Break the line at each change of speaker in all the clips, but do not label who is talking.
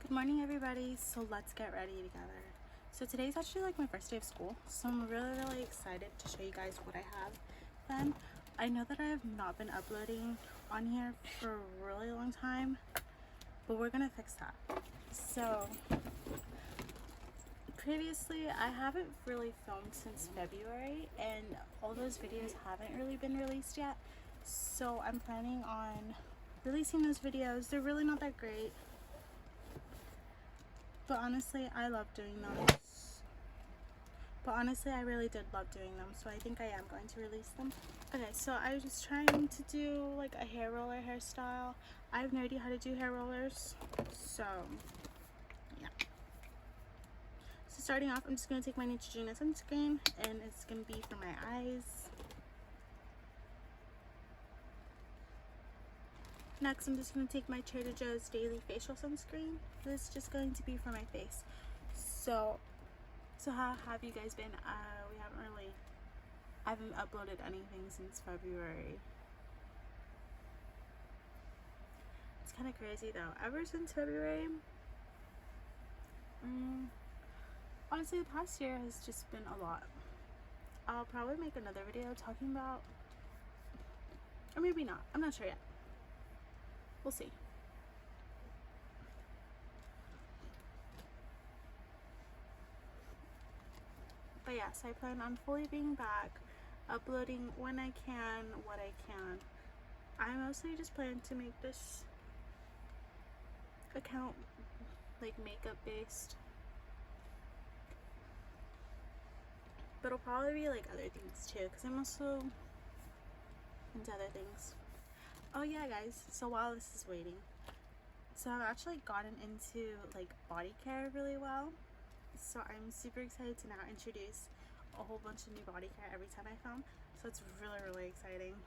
Good morning, everybody. So let's get ready together. So today's actually like my first day of school, so I'm really excited to show you guys what I have done. I know that I have not been uploading on here for a really long time, but we're gonna fix that. So previously I haven't really filmed since February, and all those videos haven't really been released yet, so I'm planning on releasing those videos. They're really not that great, but honestly, I love doing those. I really did love doing them, so I think I am going to release them. Okay, so I was just trying to do like a hair roller hairstyle. I have no idea how to do hair rollers, so yeah. So starting off, I'm just going to take my Neutrogena sunscreen, and it's going to be for my eyes. Next, I'm just going to take my Trader Joe's Daily Facial Sunscreen. This is just going to be for my face. So how have you guys been? I haven't uploaded anything since February. It's kind of crazy though. Ever since February, honestly, the past year has just been a lot. I'll probably make another video talking about, or maybe not. I'm not sure yet. We'll see. But yes, I plan on fully being back, uploading when I can, what I can. I mostly just plan to make this account like makeup based, but it'll probably be like other things too, because I'm also into other things. Oh yeah, guys, so while this is waiting, so I've actually gotten into like body care really well, so I'm super excited to now introduce a whole bunch of new body care every time I film. So it's really exciting.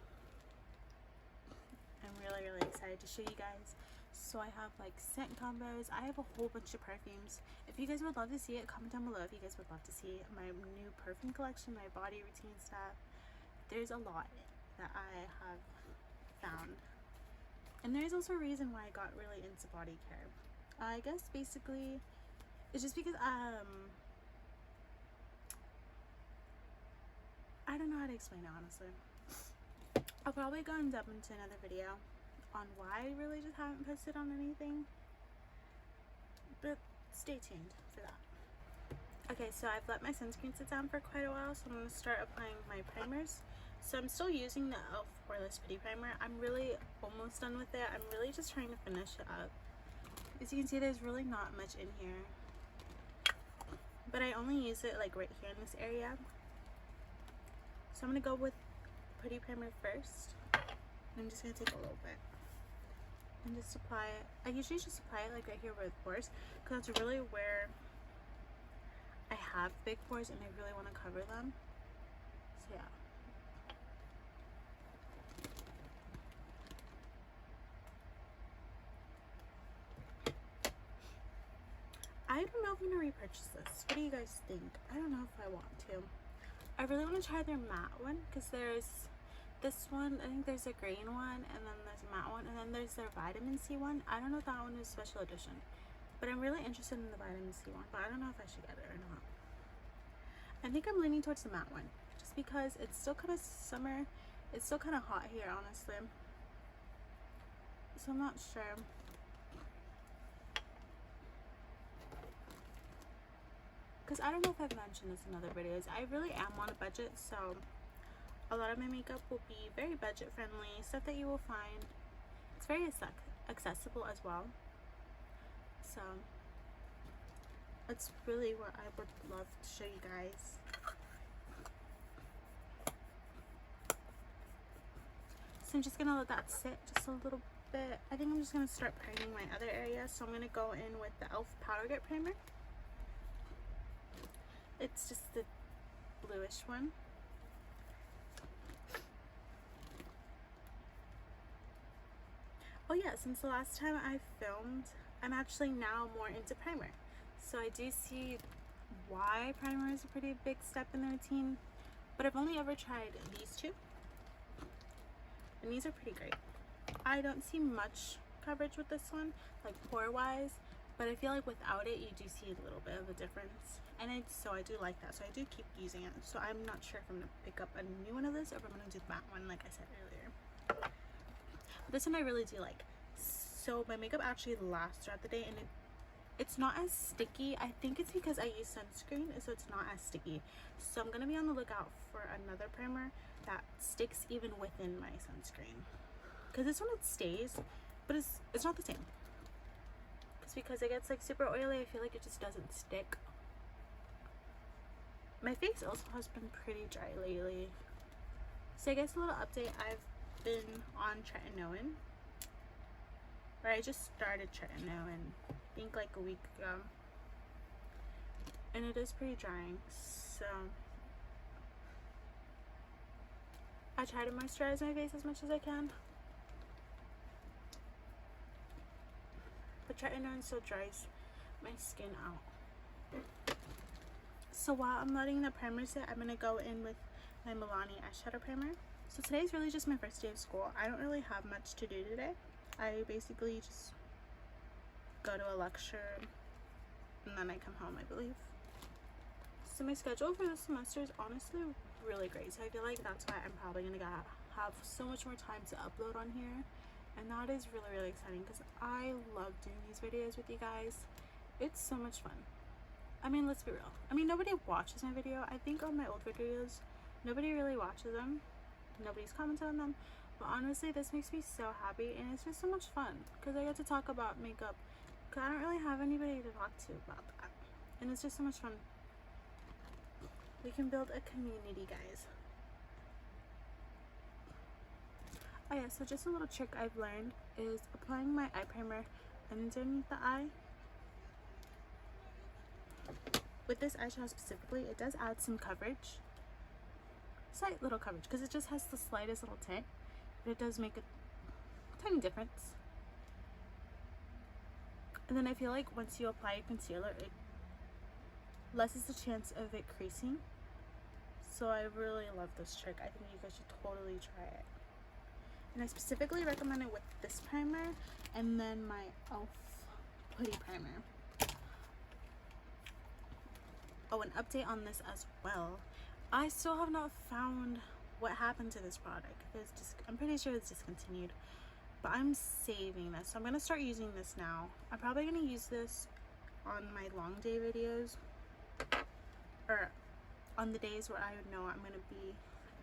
I'm really excited to show you guys. So I have like scent combos. I have a whole bunch of perfumes. If you guys would love to see it, comment down below if you guys would love to see my new perfume collection, my body routine stuff. There's a lot that I have found, and there's also a reason why I got really into body care. I guess basically it's just because I don't know how to explain it, honestly. I'll probably go and dip into another video on why I really just haven't posted on anything, but stay tuned for that. Okay, so I've let my sunscreen sit down for quite a while, so I'm going to start applying my primers. So I'm still using the e.l.f. Poreless Putty Primer. I'm really almost done with it. I'm really just trying to finish it up. As you can see, there's really not much in here, but I only use it like right here in this area. So I'm going to go with Putty Primer first. I'm just going to take a little bit and just apply it. I usually just apply it like right here where the pores, because that's really where I have big pores and I really want to cover them. So yeah. I don't know if I'm going to repurchase this. What do you guys think? I don't know if I want to. I really want to try their matte one, because there's this one, I think there's a green one, and then there's a matte one, and then there's their vitamin C one. I don't know if that one is special edition, but I'm really interested in the vitamin C one, but I don't know if I should get it or not. I think I'm leaning towards the matte one, just because it's still kind of summer. It's still kind of hot here, honestly, so I'm not sure. Because I don't know if I've mentioned this in other videos, I really am on a budget, so a lot of my makeup will be very budget friendly, stuff that you will find. It's very accessible as well, so that's really what I would love to show you guys. So I'm just gonna let that sit just a little bit. I think I'm just gonna start priming my other area, so I'm gonna go in with the e.l.f. Powder Get Primer. It's just the bluish one. Oh yeah, since the last time I filmed, I'm actually now more into primer. So I do see why primer is a pretty big step in the routine, but I've only ever tried these two, and these are pretty great. I don't see much coverage with this one, like pore wise, but I feel like without it you do see a little bit of a difference, and I do like that, so I do keep using it. So I'm not sure if I'm gonna pick up a new one of this or if I'm gonna do that one like I said earlier. This one I really do like. So my makeup actually lasts throughout the day, and it's not as sticky. I think it's because I use sunscreen, so it's not as sticky. So I'm gonna be on the lookout for another primer that sticks even within my sunscreen, because this one it stays, but it's not the same. It's because it gets like super oily. I feel like it just doesn't stick. My face also has been pretty dry lately, so I guess a little update. I've been on tretinoin, or I just started tretinoin I think like a week ago, and it is pretty drying, so I try to moisturize my face as much as I can, but tretinoin still dries my skin out. So while I'm letting the primer sit, I'm gonna go in with my Milani eyeshadow primer. So today's really just my first day of school. I don't really have much to do today. I basically just go to a lecture and then I come home, I believe. So my schedule for this semester is honestly really great. So I feel like that's why I'm probably gonna have so much more time to upload on here. And that is really, really exciting because I love doing these videos with you guys. It's so much fun. I mean, let's be real. I mean, nobody watches my video. I think on my old videos, nobody really watches them. Nobody's commented on them, but honestly this makes me so happy, and it's just so much fun because I get to talk about makeup, because I don't really have anybody to talk to about that, and it's just so much fun. We can build a community, guys. Oh yeah, so just a little trick I've learned is applying my eye primer underneath the eye. With this eyeshadow specifically, it does add some coverage, slight little coverage, because it just has the slightest little tint, but it does make a tiny difference. And then I feel like once you apply concealer, it lessens the chance of it creasing. So I really love this trick. I think you guys should totally try it. And I specifically recommend it with this primer and then my e.l.f. Putty primer. Oh, an update on this as well. I still have not found what happened to this product. I'm pretty sure it's discontinued, but I'm saving this. So I'm gonna start using this now. I'm probably gonna use this on my long day videos, or on the days where I know I'm gonna be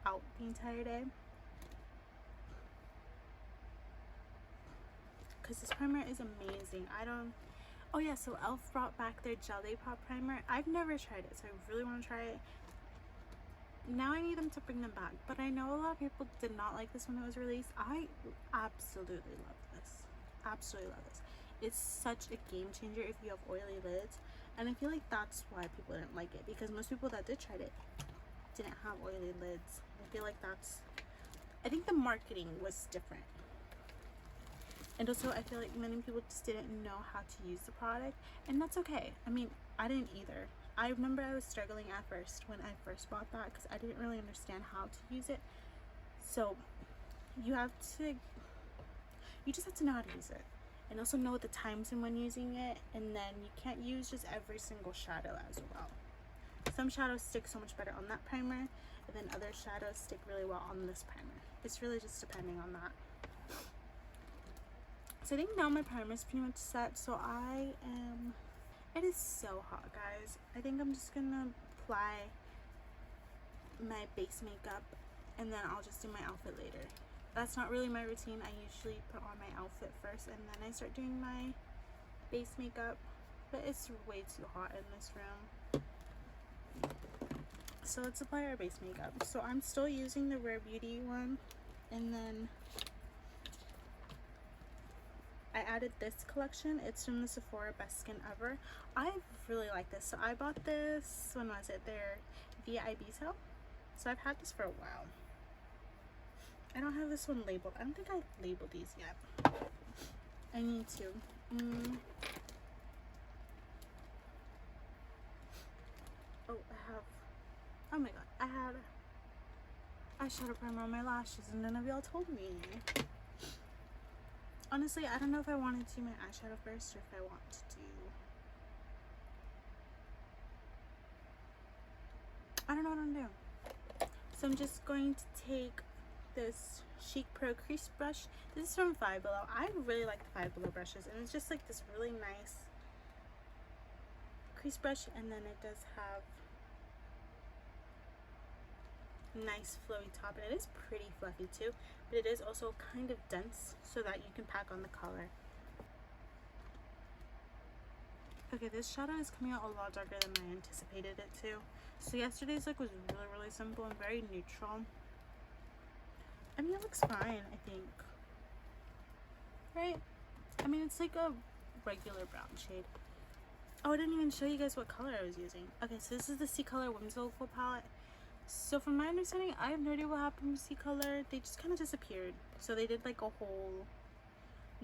out the entire day. Because this primer is amazing. Oh yeah, so e.l.f. brought back their Jelly Pop primer. I've never tried it, so I really want to try it. Now I need them to bring them back, but I know a lot of people did not like this when it was released. I absolutely love this. Absolutely love this. It's such a game changer if you have oily lids, and I feel like that's why people didn't like it, because most people that did try it didn't have oily lids. I feel like I think the marketing was different. And also, I feel like many people just didn't know how to use the product, and that's okay. I mean, I didn't either. I remember I was struggling at first when I first bought that because I didn't really understand how to use it. So you just have to know how to use it, and also know the times and when using it. And then you can't use just every single shadow as well. Some shadows stick so much better on that primer, and then other shadows stick really well on this primer. It's really just depending on that. So I think now my primer is pretty much set. So it is so hot, guys. I think I'm just gonna apply my base makeup, and then I'll just do my outfit later. That's not really my routine. I usually put on my outfit first, and then I start doing my base makeup, but it's way too hot in this room. So let's apply our base makeup. So I'm still using the Rare Beauty one, and then I added this collection. It's from the Sephora Best Skin Ever. I really like this. So I bought this, when was it? Their VIB sale. So I've had this for a while. I don't have this one labeled. I don't think I labeled these yet. I need to. Oh my god, I had eyeshadow primer on my lashes and none of y'all told me. Honestly, I don't know if I want to do my eyeshadow first or if I want to do don't know what I'm doing. So I'm just going to take this Chic Pro crease brush. This is from Five Below. I really like the Five Below brushes, and it's just like this really nice crease brush, and then it does have nice flowy top, and it is pretty fluffy too, but it is also kind of dense so that you can pack on the color. Okay, this shadow is coming out a lot darker than I anticipated it to. So yesterday's look was really simple and very neutral. I mean, it looks fine, I think. Right? I mean, it's like a regular brown shade. Oh, I didn't even show you guys what color I was using. Okay, so this is the C Color Whimsical palette. So from my understanding, I have no idea what happened with C Color. They just kind of disappeared. So they did like a whole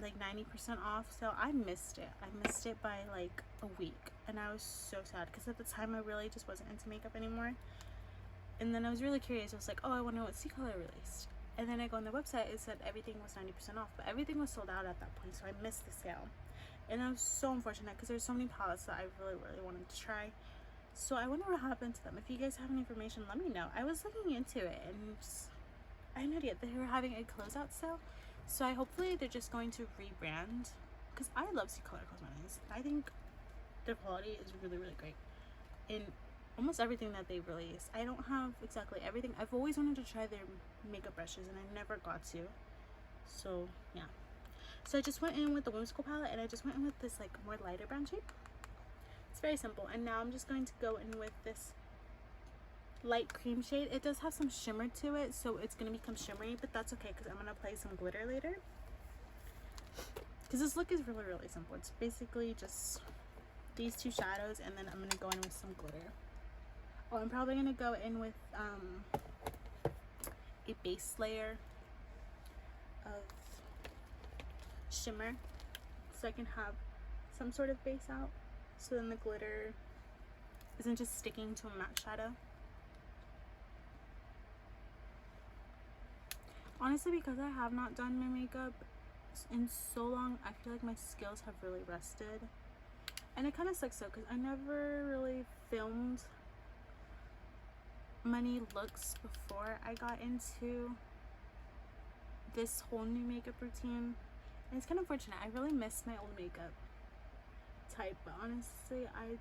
like 90% off, so I missed it. I missed it by like a week, and I was so sad because at the time I really just wasn't into makeup anymore. And then I was really curious. I was like, oh, I want to know what C Color released. And then I go on their website, it said everything was 90% off, but everything was sold out at that point, so I missed the sale. And I was so unfortunate because there's so many palettes that I really wanted to try. So I wonder what happened to them. If you guys have any information, let me know. I was looking into it, and just, I had no idea they were having a closeout sale. So hopefully they're just going to rebrand, because I love C Color Cosmetics. I think their quality is really great in almost everything that they release. I don't have exactly everything. I've always wanted to try their makeup brushes, and I never got to. So yeah. So I just went in with the Whimsical palette, and I just went in with this like more lighter brown shade. It's very simple. And now I'm just going to go in with this light cream shade. It does have some shimmer to it, so it's going to become shimmery, but that's okay because I'm going to apply some glitter later. Because this look is really simple. It's basically just these two shadows, and then I'm going to go in with some glitter. Oh, I'm probably going to go in with a base layer of shimmer so I can have some sort of base out, so then the glitter isn't just sticking to a matte shadow. Honestly, because I have not done my makeup in so long, I feel like my skills have really rested. And it kind of sucks though, because I never really filmed many looks before I got into this whole new makeup routine. And it's kind of unfortunate. I really miss my old makeup type, but honestly, I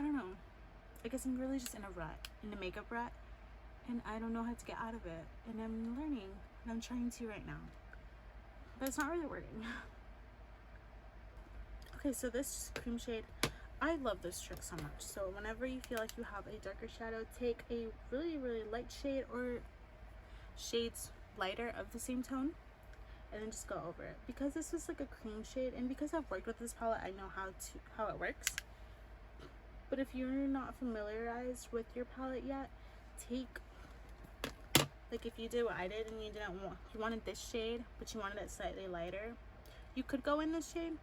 don't know. I guess I'm really just in a makeup rut. And I don't know how to get out of it, and I'm learning, and I'm trying to right now, but it's not really working. Okay, so this cream shade, I love this trick so much. So whenever you feel like you have a darker shadow, take a really light shade or shades lighter of the same tone, and then just go over it. Because this is like a cream shade, and because I've worked with this palette, I know how it works. But if you're not familiarized with your palette yet, like if you did what I did and you wanted this shade, but you wanted it slightly lighter, you could go in this shade,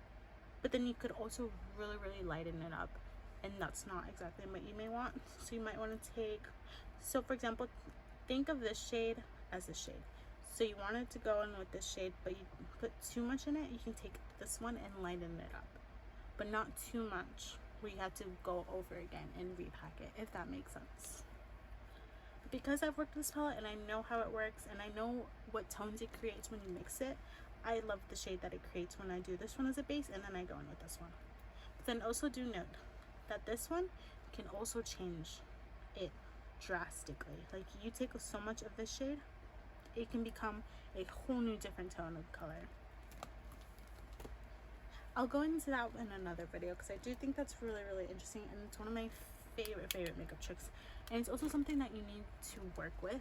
but then you could also really lighten it up, and that's not exactly what you may want. So you might want to take, so for example, think of this shade as a shade. So you wanted to go in with this shade, but you put too much in it, you can take this one and lighten it up, but not too much where you have to go over again and repack it, if that makes sense. Because I've worked with this palette and I know how it works, and I know what tones it creates when you mix it, I love the shade that it creates when I do this one as a base, and then I go in with this one. But then also do note that this one can also change it drastically. Like you take so much of this shade, it can become a whole new different tone of color. I'll go into that in another video because I do think that's really interesting, and it's one of my favorite makeup tricks, and it's also something that you need to work with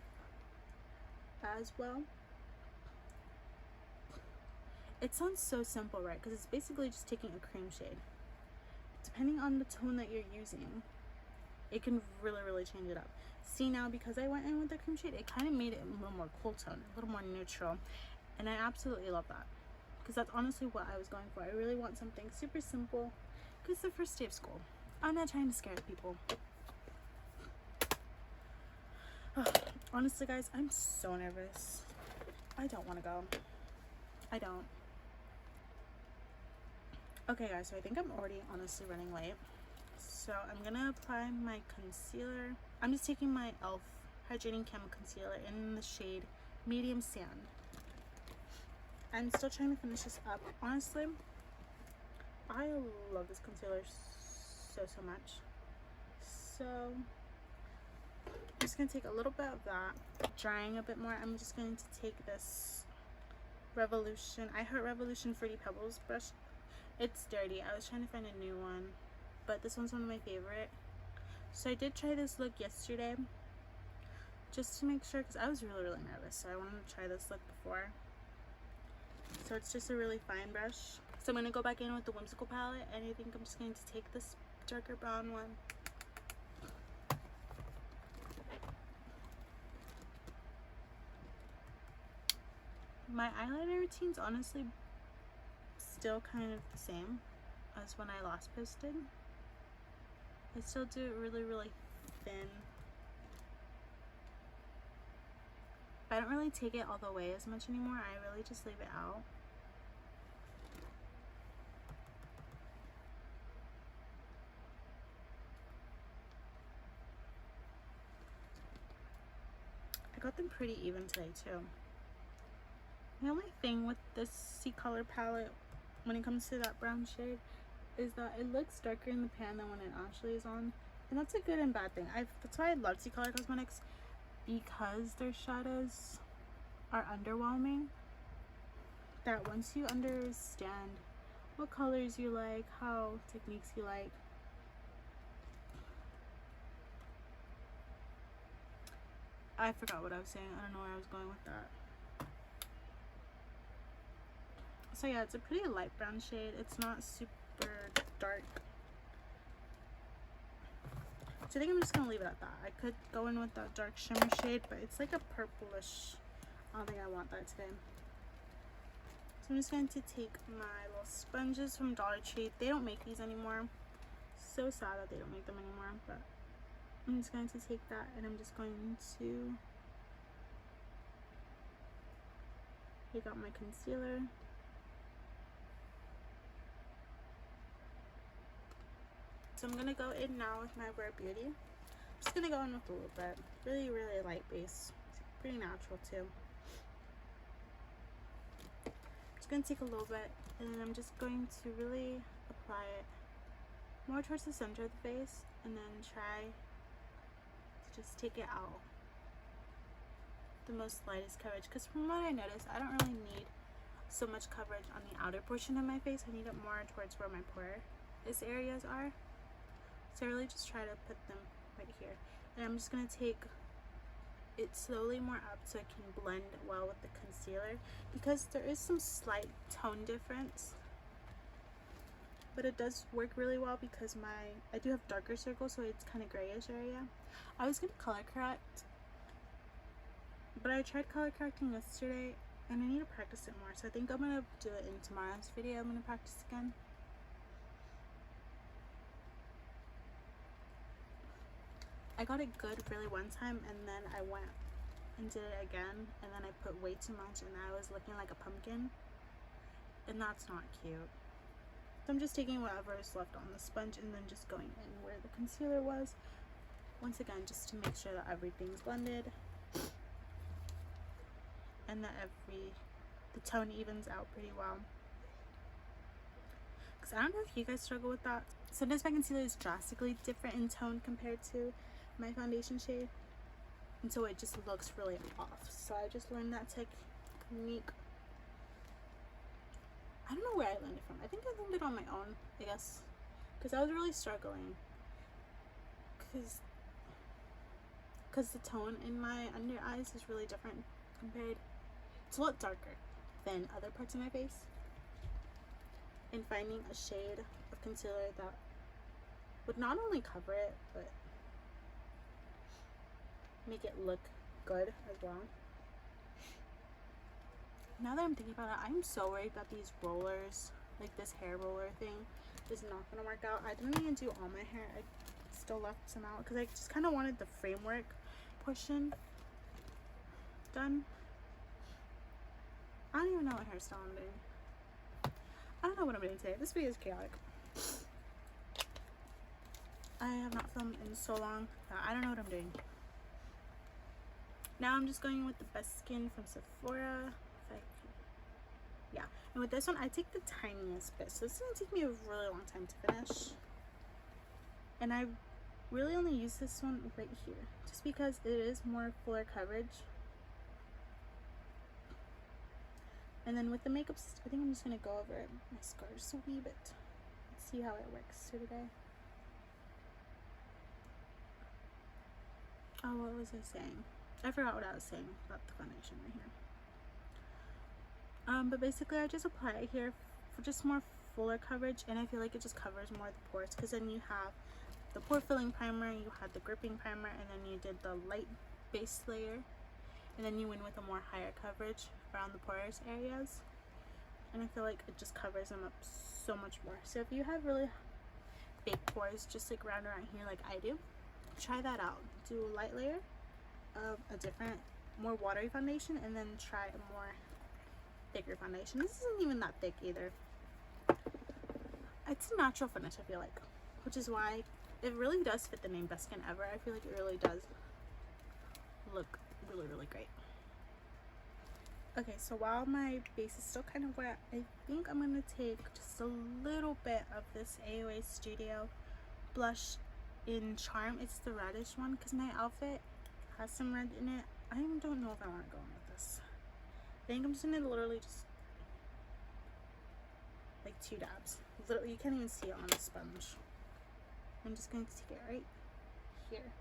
as well. It sounds so simple, right? Because it's basically just taking a cream shade. Depending on the tone that you're using, it can really change it up. See, now because I went in with the cream shade, it kind of made it a little more cool tone, a little more neutral, and I absolutely love that, because that's honestly what I was going for. I really want something super simple because it's the first day of school. I'm not trying to scare people. Honestly, guys, I'm so nervous. I don't want to go. I don't. Okay, guys, so I think I'm already honestly running late. So I'm gonna apply my concealer. I'm just taking my e.l.f. Hydrating Camo Concealer in the shade Medium Sand. I'm still trying to finish this up. Honestly, I love this concealer so much. So I'm just gonna take a little bit of that, drying a bit more. I'm just going to take this Revolution, I Heart Revolution Fruity Pebbles brush. It's dirty. I was trying to find a new one, but this one's one of my favorite. So I did try this look yesterday just to make sure, because I was really nervous, so I wanted to try this look before. So it's just a really fine brush. So I'm going to go back in with the Whimsical palette, and I think I'm just going to take this darker brown one. My eyeliner routine's honestly still kind of the same as when I last posted. I still do it really thin. But I don't really take it all the way as much anymore. I really just leave it out. I got them pretty even today too. The only thing with this C Color palette when it comes to that brown shade is that it looks darker in the pan than when it actually is on. And that's a good and bad thing. That's why I love C Color Cosmetics, because their shadows are underwhelming. That once you understand what colors you like, how techniques you like, I forgot what I was saying. I don't know where I was going with that. So yeah, it's a pretty light brown shade. It's not super dark. So I think I'm just gonna leave it at that. I could go in with that dark shimmer shade, but it's like a purplish. I don't think I want that today. So I'm just going to take my little sponges from Dollar Tree. They don't make these anymore. So sad that they don't make them anymore, but I'm just going to take that and I'm just going to take out my concealer. So I'm gonna go in now with my Rare Beauty. I'm just gonna go in with a little bit. Really light base. It's pretty natural too. Just gonna take a little bit and then I'm just going to really apply it more towards the center of the face and then try to just take it out the most lightest coverage, because from what I noticed, I don't really need so much coverage on the outer portion of my face. I need it more towards where my porous areas are. So I really just try to put them right here. And I'm just going to take it slowly more up so it can blend well with the concealer, because there is some slight tone difference. But it does work really well because I do have darker circles, so it's kind of grayish area. I was going to color correct, but I tried color correcting yesterday and I need to practice it more. So I think I'm going to do it in tomorrow's video. I'm going to practice again. I got it good really one time and then I went and did it again and then I put way too much and I was looking like a pumpkin, and that's not cute. So I'm just taking whatever is left on the sponge and then just going in where the concealer was. Once again, just to make sure that everything's blended and that the tone evens out pretty well. Because I don't know if you guys struggle with that. Sometimes my concealer is drastically different in tone compared to my foundation shade, and so it just looks really off. So I just learned that technique. I don't know where I learned it from. I think I learned it on my own, I guess, because I was really struggling because the tone in my under eyes is really different compared. It's a lot darker than other parts of my face, and finding a shade of concealer that would not only cover it but make it look good as well. Now that I'm thinking about it, I'm so worried that these rollers, like this hair roller thing, is not gonna work out. I didn't even do all my hair. I still left some out because I just kind of wanted the framework portion done. I don't even know what hairstyle I'm doing. I don't know what I'm doing today. This video is chaotic. I have not filmed in so long that I don't know what I'm doing. Now I'm just going with the Best Skin from Sephora. Yeah, and with this one I take the tiniest bit, so this is gonna take me a really long time to finish. And I really only use this one right here, just because it is more fuller coverage. And then with the makeup, I think I'm just gonna go over my scar just a wee bit. Let's see how it works here today. Oh, what was I saying? I forgot what I was saying about the foundation right here. But basically I just apply it here for just more fuller coverage, and I feel like it just covers more of the pores, because then you have the pore filling primer, you had the gripping primer, and then you did the light base layer, and then you went with a more higher coverage around the porous areas, and I feel like it just covers them up so much more. So if you have really big pores just like around here like I do, try that out. Do a light layer of a different, more watery foundation, and then try a more thicker foundation. This isn't even that thick either. It's a natural finish, I feel like, which is why it really does fit the name Best Skin Ever. I feel like it really does look really, really great. Okay, so while my base is still kind of wet, I think I'm going to take just a little bit of this AOA Studio blush in Charm. It's the reddish one, because my outfit has some red in it. I don't know if I want to go in with this. I think I'm just going to literally just like 2 dabs. Literally, you can't even see it on the sponge. I'm just going to take it right here.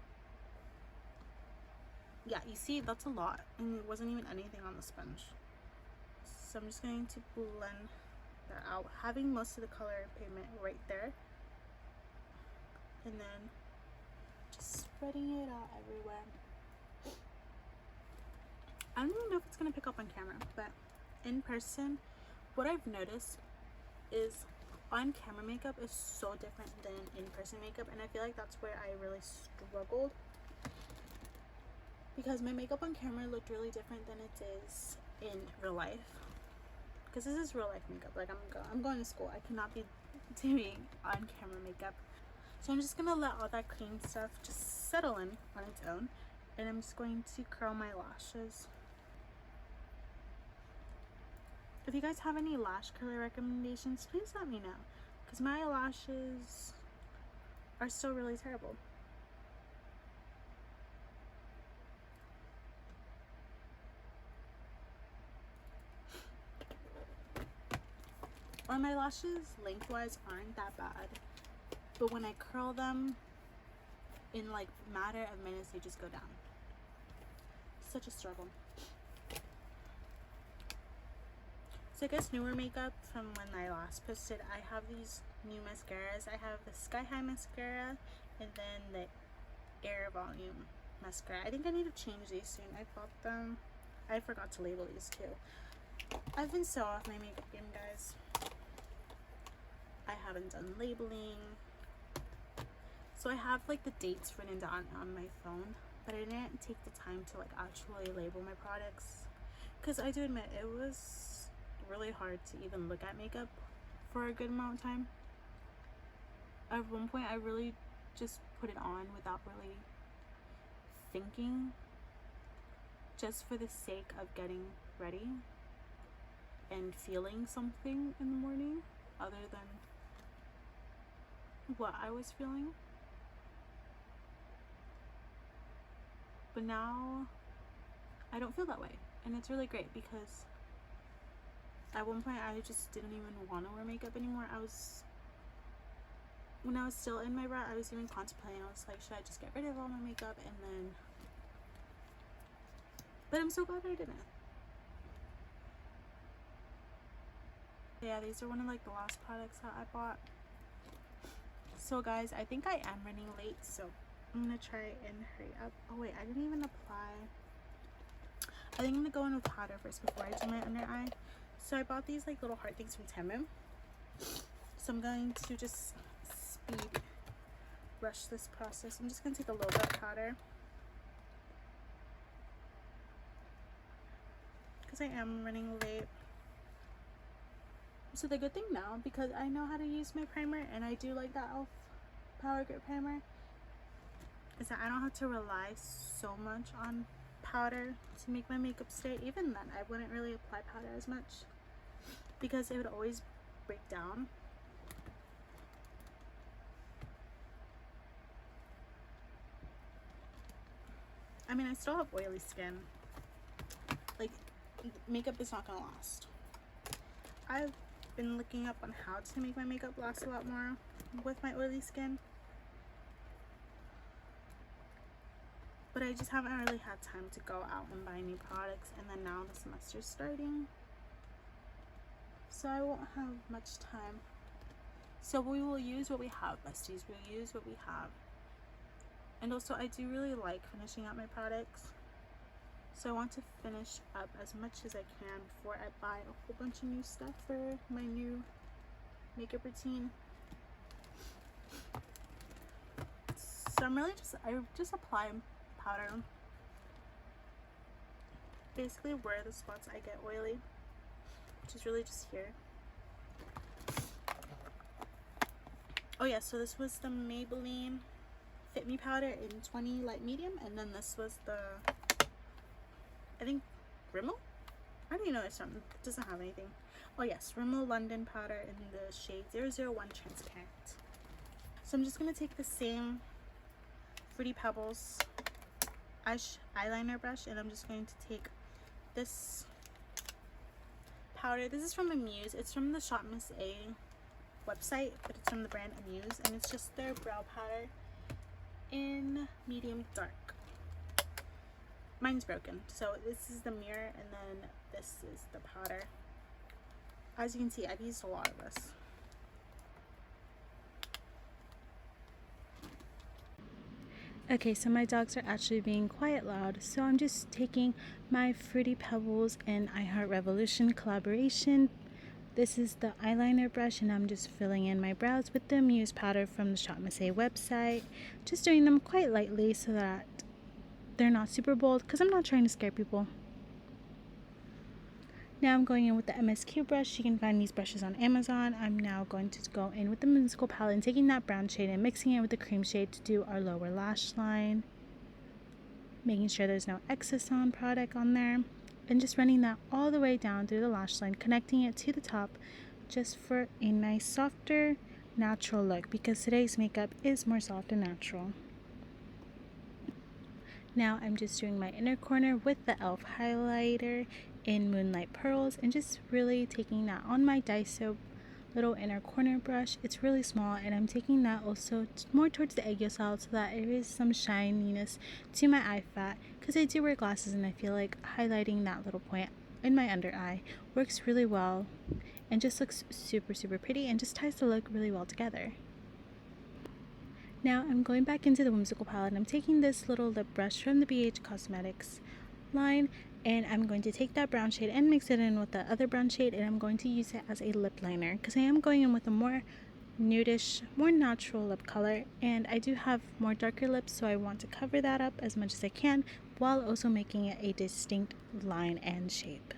Yeah, you see, that's a lot, and it wasn't even anything on the sponge. So I'm just going to blend that out, having most of the color pigment right there, and then just spreading it out everywhere. I don't even know if it's going to pick up on camera, but in person, what I've noticed is on camera makeup is so different than in-person makeup, and I feel like that's where I really struggled, because my makeup on camera looked really different than it is in real life, because this is real life makeup. Like I'm going to school, I cannot be doing on camera makeup. So I'm just gonna let all that cream stuff just settle in on its own, and I'm just going to curl my lashes. If you guys have any lash curler recommendations, please let me know, because my lashes are still really terrible. Or my lashes lengthwise aren't that bad, but when I curl them, in like a matter of minutes, they just go down. Such a struggle. So I guess newer makeup from when I last posted, I have these new mascaras. I have the Sky High mascara and then the Air Volume mascara. I think I need to change these soon. I bought them. I forgot to label these too. I've been so off my makeup game, guys. I haven't done labeling. So I have like the dates written down on my phone, but I didn't take the time to like actually label my products, because I do admit it was really hard to even look at makeup for a good amount of time. At one point I really just put it on without really thinking, just for the sake of getting ready and feeling something in the morning other than what I was feeling. But now I don't feel that way, and it's really great, because at one point I just didn't even want to wear makeup anymore. When I was still in my rut, I was even contemplating. I was like, should I just get rid of all my makeup? And then, but I'm so glad I didn't. Yeah, these are one of like the last products that I bought. So guys, I think I am running late, so I'm gonna try and hurry up. Oh wait, I didn't even apply. I think I'm gonna go in with powder first before I do my under eye. So I bought these like little heart things from Temu. So I'm going to just speed rush this process. I'm just gonna take a little bit of powder, because I am running late. So the good thing now, because I know how to use my primer, and I do like that Power Grip Primer is that I don't have to rely so much on powder to make my makeup stay. Even then, I wouldn't really apply powder as much because it would always break down. I mean, I still have oily skin. Like, makeup is not gonna last. I've been looking up on how to make my makeup last a lot more with my oily skin, but I just haven't really had time to go out and buy new products, and then now the semester's starting, so I won't have much time. So we will use what we have, besties. We'll use what we have. And also, I do really like finishing up my products, so I want to finish up as much as I can before I buy a whole bunch of new stuff for my new makeup routine. So I just apply powder basically where the spots I get oily, which is really just here. Oh yeah, so this was the Maybelline Fit Me powder in 20 light medium, and then this was the, I think, Rimmel? I don't even know, it doesn't have anything. Oh yes, Rimmel London powder in the shade 001 Transparent. So I'm just going to take the same Fruity Pebbles eyeliner brush, and I'm just going to take this powder. This is from Amuse. It's from the Shop Miss A website, but it's from the brand Amuse, and it's just their brow powder in medium dark. Mine's broken, so this is the mirror, and then this is the powder. As you can see, I've used a lot of this. Okay, so my dogs are actually being quite loud, so I'm just taking my Fruity Pebbles and I Heart Revolution collaboration. This is the eyeliner brush, and I'm just filling in my brows with the Muse powder from the Shop Miss A website. Just doing them quite lightly so that they're not super bold, because I'm not trying to scare people. Now I'm going in with the MSQ brush. You can find these brushes on Amazon. I'm now going to go in with the Whimsical palette and taking that brown shade and mixing it with the cream shade to do our lower lash line. Making sure there's no excess on product on there. And just running that all the way down through the lash line, connecting it to the top just for a nice, softer, natural look, because today's makeup is more soft and natural. Now I'm just doing my inner corner with the e.l.f. highlighter in Moonlight Pearls, and just really taking that on my Daiso little inner corner brush. It's really small, and I'm taking that also more towards the egg yolk so that there is some shininess to my eye fat, because I do wear glasses, and I feel like highlighting that little point in my under eye works really well and just looks super pretty and just ties the look really well together. Now I'm going back into the Whimsical palette, and I'm taking this little lip brush from the BH Cosmetics line, and I'm going to take that brown shade and mix it in with the other brown shade, and I'm going to use it as a lip liner because I am going in with a more nudish, more natural lip color, and I do have more darker lips, so I want to cover that up as much as I can while also making it a distinct line and shape.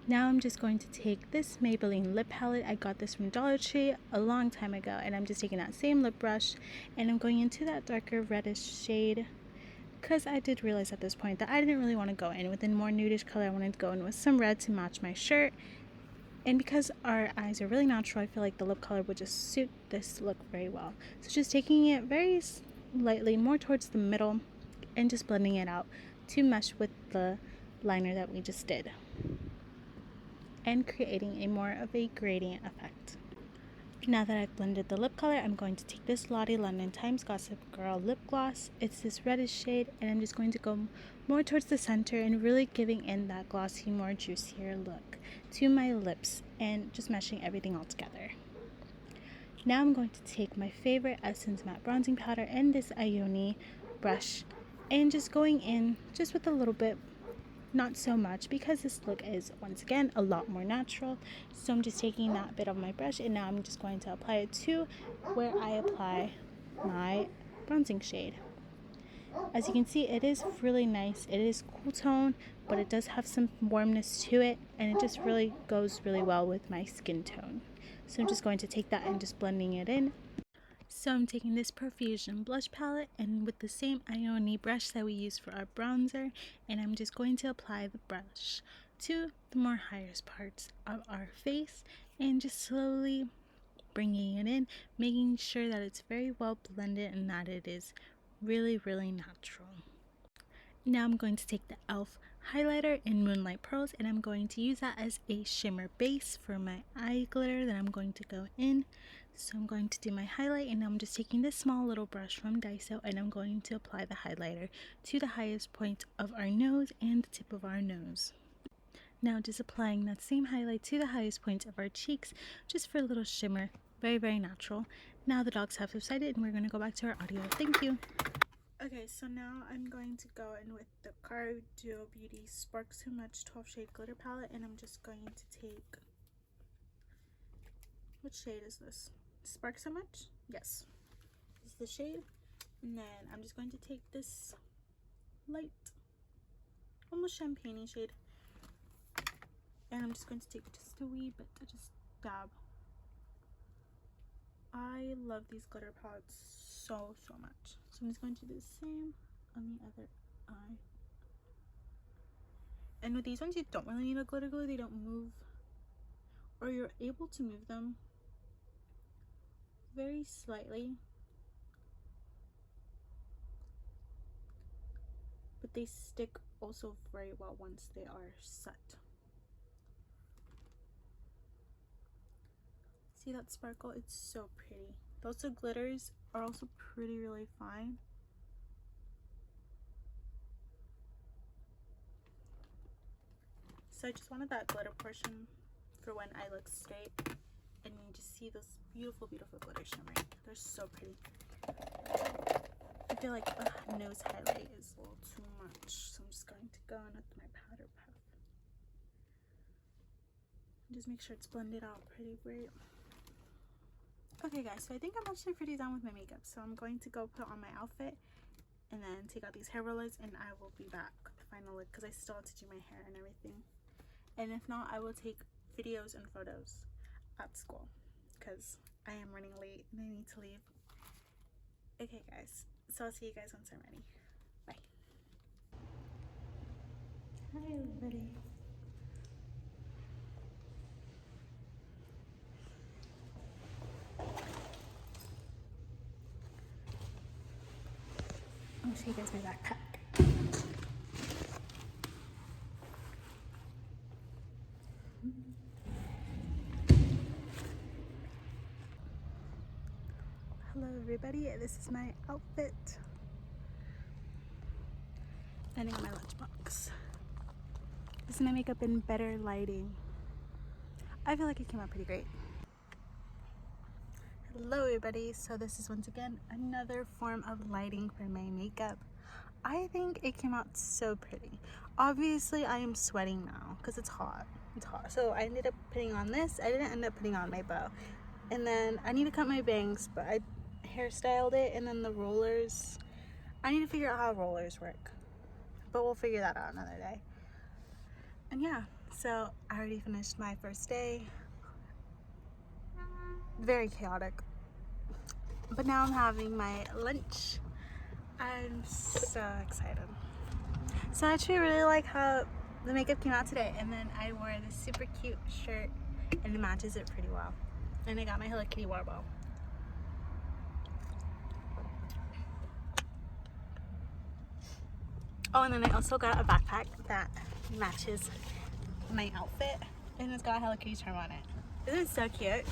Now I'm just going to take this Maybelline lip palette. I got this from Dollar Tree a long time ago, and I'm just taking that same lip brush, and I'm going into that darker reddish shade, because I did realize at this point that I didn't really want to go in with a more nudish color. I wanted to go in with some red to match my shirt, and because our eyes are really natural, I feel like the lip color would just suit this look very well. So just taking it very lightly more towards the middle and just blending it out to mesh with the liner that we just did, and creating a more of a gradient effect. Now that I've blended the lip color, I'm going to take this Lottie London Times Gossip Girl lip gloss. It's this reddish shade, and I'm just going to go more towards the center and really giving in that glossy, more juicier look to my lips and just meshing everything all together. Now I'm going to take my favorite Essence Matte Bronzing Powder and this Ioni brush, and just going in just with a little bit, not so much, because this look is once again a lot more natural. So I'm just taking that bit of my brush, and now I'm just going to apply it to where I apply my bronzing shade. As you can see, it is really nice. It is cool tone, but it does have some warmness to it, and it just really goes really well with my skin tone. So I'm just going to take that and just blending it in. So I'm taking this Profusion blush palette and with the same Ione brush that we use for our bronzer, and I'm just going to apply the brush to the more highest parts of our face and just slowly bringing it in, making sure that it's very well blended and that it is really, really natural. Now I'm going to take the e.l.f. highlighter in Moonlight Pearls and I'm going to use that as a shimmer base for my eye glitter that I'm going to go in. So I'm going to do my highlight and I'm just taking this small little brush from Daiso and I'm going to apply the highlighter to the highest point of our nose and the tip of our nose. Now just applying that same highlight to the highest point of our cheeks just for a little shimmer. Very, very natural. Now the dogs have subsided and we're going to go back to our audio. Thank you. Okay, so now I'm going to go in with the Cara Duo Beauty Spark So Much 12 Shade Glitter Palette and I'm just going to take... What shade is this? Spark So Much? Yes. This is the shade. And then I'm just going to take this light, almost champagne-y shade. And I'm just going to take just a wee bit to just dab. I love these glitter palettes so much. So I'm just going to do the same on the other eye. And with these ones, you don't really need a glitter glue. They don't move, or you're able to move them very slightly, but they stick also very well once they are set. See that sparkle? It's so pretty. Those two glitters are also really fine. So I just wanted that glitter portion for when I look straight and you just see those beautiful glitter shimmering. They're so pretty. I feel like nose highlight is a little too much, so I'm just going to go in with my powder puff. Just make sure it's blended out pretty great. Okay guys, so I think I'm actually pretty done with my makeup, so I'm going to go put on my outfit and then take out these hair rollers and I will be back with the final look because I still have to do my hair and everything. And if not, I will take videos and photos at school because I am running late and I need to leave. Okay guys, so I'll see you guys once I'm ready. Bye. Hi everybody. I'll show you guys my backpack. Hello everybody, this is my outfit. And I got my lunchbox. This is my makeup in better lighting. I feel like it came out pretty great. Hello everybody, so this is once again another form of lighting for my makeup. I think it came out so pretty. Obviously I am sweating now because it's hot. So I ended up putting on this. I didn't end up putting on my bow. And then I need to cut my bangs, but I hairstyled it, and then the rollers, I need to figure out how rollers work, but we'll figure that out another day. And yeah, so I already finished my first day. Very chaotic, but now I'm having my lunch. I'm so excited. So I actually really like how the makeup came out today, and then I wore this super cute shirt and it matches it pretty well. And I got my Hello Kitty water bottle. Oh, and then I also got a backpack that matches my outfit, and it's got a Hello Kitty charm on it. Isn't it so cute?